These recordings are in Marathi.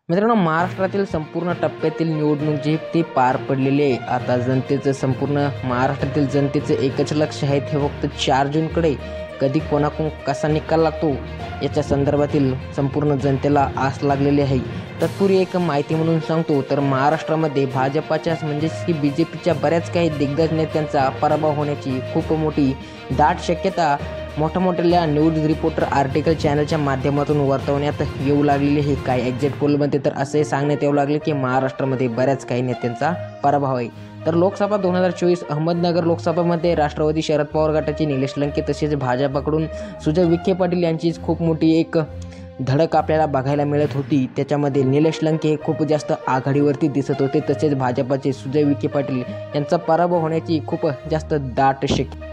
मित्रांनो, महाराष्ट्रातील संपूर्ण टप्प्यातील निवडणूक जी ती पार पडलेली आहे. आता संपूर्ण महाराष्ट्रातील जनतेचं एकच लक्ष आहे, ते फक्त 4 जूनकडे कधी कोणाकडून कसा निकाल लागतो याच्या संदर्भातील संपूर्ण जनतेला आस लागलेली आहे. तत्पूर्वी एक माहिती म्हणून सांगतो, तर महाराष्ट्रामध्ये भाजपाच्या म्हणजेच की BJPच्या बऱ्याच काही दिग्गज नेत्यांचा पराभव होण्याची खूप मोठी दाट शक्यता मोठमोठ्या न्यूज रिपोर्टर आर्टिकल चॅनलच्या माध्यमातून वर्तवण्यात येऊ लागलेली आहे. काही एक्झिट पोलमध्ये तर असे सांगण्यात येऊ लागले की महाराष्ट्रामध्ये बऱ्याच काही नेत्यांचा पराभव आहे. तर लोकसभा 2024 अहमदनगर लोकसभामध्ये राष्ट्रवादी शरद पवार गटाचे निलेश लंके तसेच भाजपाकडून सुजय विखे पाटील यांचीच खूप मोठी एक धडक आपल्याला बघायला मिळत होती. त्याच्यामध्ये निलेश लंके हे खूप जास्त आघाडीवरती दिसत होते, तसेच भाजपाचे सुजय विखे पाटील यांचा पराभव होण्याची खूप जास्त दाट शक्यता.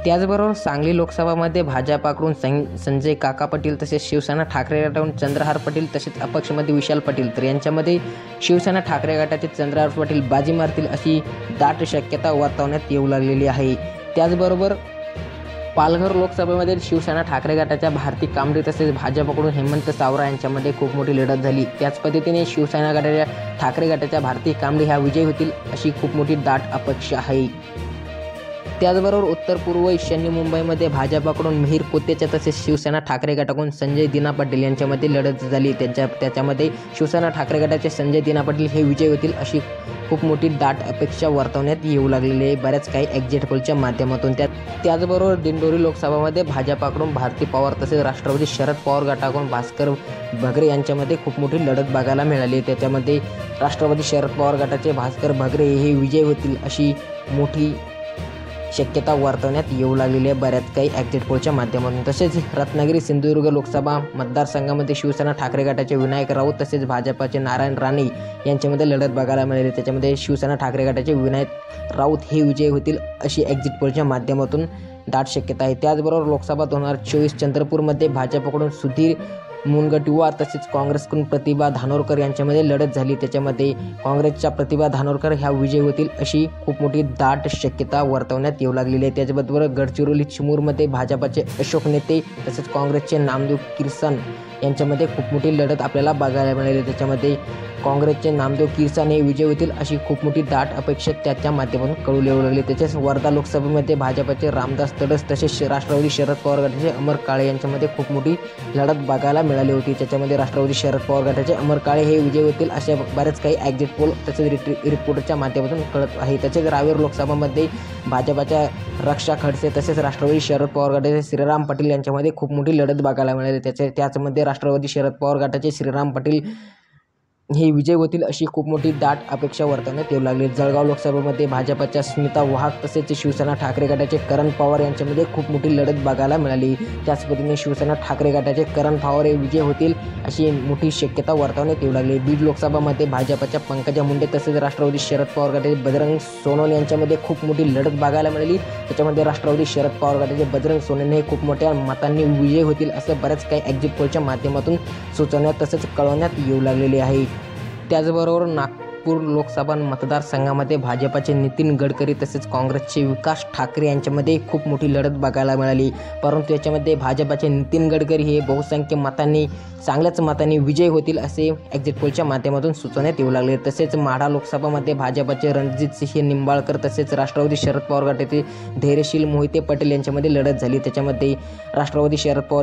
त्याचबरोबर सांगली लोकसभामध्ये भाजपाकडून संजय काका पाटील तसेच शिवसेना ठाकरे गटाकडून चंद्रहार पाटील तसेच अपक्षमध्ये विशाल पाटील, तर यांच्यामध्ये शिवसेना ठाकरे गटाचे चंद्रहार पाटील बाजी मारतील अशी दाट शक्यता वर्तवण्यात येऊ लागलेली आहे. त्याचबरोबर पालघर लोकसभेमध्ये शिवसेना ठाकरे गटाच्या भारती कांबळे तसेच भाजपकडून हेमंत सावरा यांच्यामध्ये खूप मोठी लढत झाली. त्याच पद्धतीने शिवसेना गटाच्या ठाकरे गटाच्या भारती कांबळे ह्या विजयी होतील अशी खूप मोठी दाट अपेक्षा आहे. त्याचबरोबर उत्तर पूर्व ईशान्य मुंबईमध्ये भाजपाकडून मिहीर कोतेच्या तसेच शिवसेना ठाकरे गटाकडून संजय दिना पाटील यांच्यामध्ये लढत झाली. त्याच्यामध्ये शिवसेना ठाकरे गटाचे संजय दिना पाटील हे विजयी होतील अशी खूप मोठी दाट अपेक्षा वर्तवण्यात येऊ लागलेली आहे बऱ्याच काही एक्झिट पोलच्या माध्यमातून. त्याचबरोबर दिंडोरी लोकसभामध्ये भाजपाकडून भारती पवार तसेच राष्ट्रवादी शरद पवार गटाकडून भास्कर भगरे यांच्यामध्ये खूप मोठी लढत बघायला मिळाली. त्याच्यामध्ये राष्ट्रवादी शरद पवार गटाचे भास्कर भगरे हे विजयी होतील अशी मोठी शक्यता वर्तवण्यात येऊ लागलेली आहे बऱ्याच काही एक्झिट पोलच्या माध्यमातून. तसेच रत्नागिरी सिंधुदुर्ग लोकसभा मतदारसंघामध्ये शिवसेना ठाकरे गटाचे विनायक राऊत तसेच भाजपाचे नारायण राणे यांच्यामध्ये लढत बघायला मिळाली. त्याच्यामध्ये शिवसेना ठाकरे गटाचे विनायक राऊत हे विजयी होतील अशी एक्झिट पोलच्या माध्यमातून दाट शक्यता आहे. त्याचबरोबर लोकसभा 2024 चंद्रपूरमध्ये भाजपकडून सुधीर मुनगंटीवार तसेच काँग्रेसकडून प्रतिभा धानोरकर यांच्यामध्ये लढत झाली. त्याच्यामध्ये काँग्रेसच्या प्रतिभा धानोरकर ह्या विजयी होतील अशी खूप मोठी दाट शक्यता वर्तवण्यात येऊ लागलेली आहे. त्याचबरोबर गडचिरोली चिमूरमध्ये भाजपाचे अशोक नेते तसेच काँग्रेसचे नामदेव किर्सन यांच्यामध्ये खूप मोठी लढत आपल्याला बघायला मिळाली. त्याच्यामध्ये काँग्रेसचे नामदेव किर्सन हे विजयी होतील अशी खूप मोठी दाट अपेक्षा त्याच्या माध्यमातून कळू येऊ लागली. तसेच वर्धा लोकसभेमध्ये भाजपाचे रामदास तडस तसेच राष्ट्रवादी शरद पवार गटाचे अमर काळे यांच्यामध्ये खूप मोठी लढत बघायला मिळाली होती. त्याच्यामध्ये राष्ट्रवादी शरद पवार गटाचे अमर काळे हे विजयी होतील अशा बऱ्याच काही एक्झिट पोल तसेच रिपोर्टच्या माध्यमातून कळत आहे. तसेच रावेर लोकसभामध्ये भाजपाच्या रक्षा खडसे तसेच राष्ट्रवादी शरद पवार गटाचे श्रीराम पाटील यांच्यामध्ये खूप मोठी लढत बघायला मिळाली. त्याचमध्ये राष्ट्रवादी शरद पवार गटाचे श्रीराम पाटील हे विजय होतील अशी खूप मोठी दाट अपेक्षा वर्तवण्यात येऊ लागली. जळगाव लोकसभेमध्ये भाजपाच्या स्मिता वाहक तसेच शिवसेना ठाकरे गटाचे करण पवार यांच्यामध्ये खूप मोठी लढत बघायला मिळाली. त्याच पद्धतीने शिवसेना ठाकरे गटाचे करण पवार हे विजय होतील अशी मोठी शक्यता वर्तवण्यात येऊ लागली. बीड लोकसभामध्ये भाजपाच्या पंकजा मुंडे तसेच राष्ट्रवादी शरद पवार गटाचे बजरंग सोनवणे यांच्यामध्ये खूप मोठी लढत बघायला मिळाली. त्याच्यामध्ये राष्ट्रवादी शरद पवार गटाचे बजरंग सोनवणे हे खूप मोठ्या मतांनी विजय होतील असं बऱ्याच काही एक्झिट पोलच्या माध्यमातून सुचवण्यात तसेच कळवण्यात येऊ लागलेले आहे. त्याचबरोबर नागपूर लोकसभा मतदारसंघामध्ये भाजपाचे नितीन गडकरी तसेच काँग्रेसचे विकास ठाकरे यांच्यामध्ये खूप मोठी लढत बघायला मिळाली. परंतु याच्यामध्ये भाजपाचे नितीन गडकरी हे बहुसंख्य मतांनी चांगल्याच मतांनी विजय होतील असे एक्झिट पोलच्या माध्यमातून सुचवण्यात येऊ लागले. तसेच माढा लोकसभामध्ये भाजपाचे रणजितसिंह निंबाळकर तसेच राष्ट्रवादी शरद पवार गटाचे धैर्यशील मोहिते पटेल यांच्यामध्ये लढत झाली. त्याच्यामध्ये राष्ट्रवादी शरद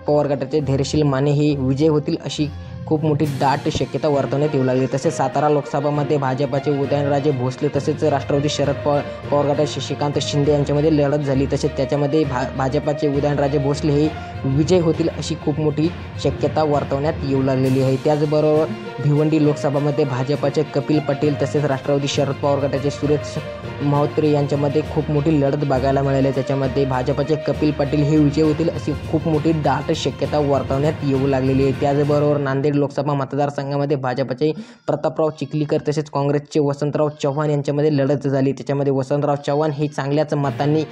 पवार गटाचे धैर्यशील माने हे विजय होतील अशी खूप मोठी दाट शक्यता वर्तवण्यात येऊ लागली. तसेच सातारा लोकसभामध्ये भाजपाचे उदयनराजे भोसले तसेच राष्ट्रवादी शरद पवार गटाचे शशिकांत शिंदे यांच्यामध्ये लढत झाली. तसेच त्याच्यामध्ये भाजपाचे उदयनराजे भोसले हे विजय होतील अशी खूप मोठी शक्यता वर्तवण्यात येऊ लागलेली आहे. त्याचबरोबर भिवंडी लोकसभामध्ये भाजपाचे कपिल पटेल तसेच राष्ट्रवादी शरद पवार गटाचे सुरेश म्होत्रे यांच्यामध्ये खूप मोठी लढत बघायला मिळाली. त्याच्यामध्ये भाजपाचे कपिल पटेल हे विजय होतील अशी खूप मोठी दाट शक्यता वर्तवण्यात येऊ लागलेली आहे. त्याचबरोबर नांदेड लोकसभा मतदारसंघामध्ये भाजपाचे प्रतापराव चिखलीकर तसेच काँग्रेसचे वसंतराव चव्हाण यांच्यामध्ये लढत झाली. त्याच्यामध्ये वसंतराव चव्हाण हे चांगल्याच मतांनी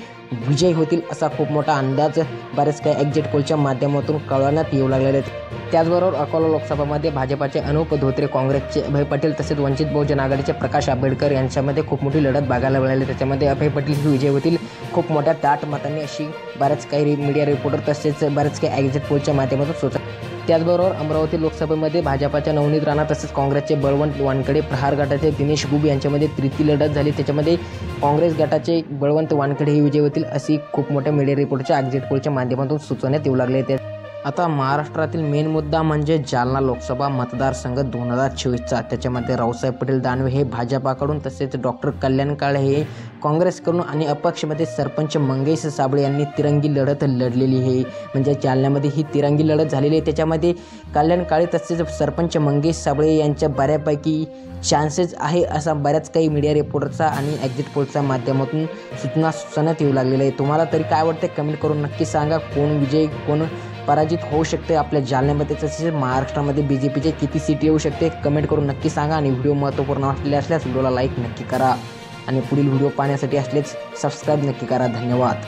विजय होतील असा खूप मोठा अंदाज बरेच काही एक्झिट पोलच्या माध्यमातून कळवण्यात येऊ लागलेले आहेत. त्याचबरोबर अकोला लोकसभामध्ये भाजपाचे अनुप धोत्रे काँग्रेसचे अभय पटेल तसेच वंचित बहुजन आघाडीचे प्रकाश आंबेडकर यांच्यामध्ये खूप मोठी लढत बघायला मिळाली. त्याच्यामध्ये अभय पटेल हे विजय होतील खूप मोठ्या दाट मतांनी अशी बऱ्याच काही मीडिया रिपोर्टर तसेच बऱ्याच काही एक्झिट पोलच्या माध्यमातून सुचवतात. त्याचबरोबर अमरावती लोकसभेमध्ये भाजपाच्या नवनीत राणा तसेच काँग्रेसचे बळवंत वानखडे, प्रहार गटाचे दिनेश गुब यांच्यामध्ये तृतीय लढत झाली. त्याच्यामध्ये काँग्रेस गटाचे बळवंत वानखडे हे विजयी होतील अशी खूप मोठ्या मीडिया रिपोर्टच्या एक्झिट पोलच्या माध्यमातून सुचवण्यात येऊ लागले. आता महाराष्ट्रातील मेन मुद्दा म्हणजे जालना लोकसभा मतदारसंघ 2024चा. त्याच्यामध्ये रावसाहेब पटेल दानवे हे भाजपाकडून तसेच डॉक्टर कल्याण काळे हे काँग्रेसकडून आणि अपक्षमध्ये सरपंच मंगेश साबळे यांनी तिरंगी लढत लढलेली आहे. म्हणजे जालन्यामध्ये ही तिरंगी लढत झालेली आहे. त्याच्यामध्ये कल्याण काळे तसेच सरपंच मंगेश साबळे यांच्या बऱ्यापैकी चान्सेस आहे असा बऱ्याच काही मीडिया रिपोर्टरचा आणि एक्झिट पोलच्या माध्यमातून सूचना सुचवण्यात येऊ लागलेलं आहे. तुम्हाला तरी काय वाटते कमेंट करून नक्की सांगा. कोण विजय कोण पराजित होऊ शकते आपल्या जालन्यामध्ये तसेच महाराष्ट्रामध्ये BJPचे किती सीट येऊ शकते कमेंट करून नक्की सांगा. आणि व्हिडिओ महत्त्वपूर्ण असल्यास व्हिडिओला लाईक नक्की करा आणि पुढील व्हिडिओ पाहण्यासाठी असलेच सबस्क्राईब नक्की करा. धन्यवाद.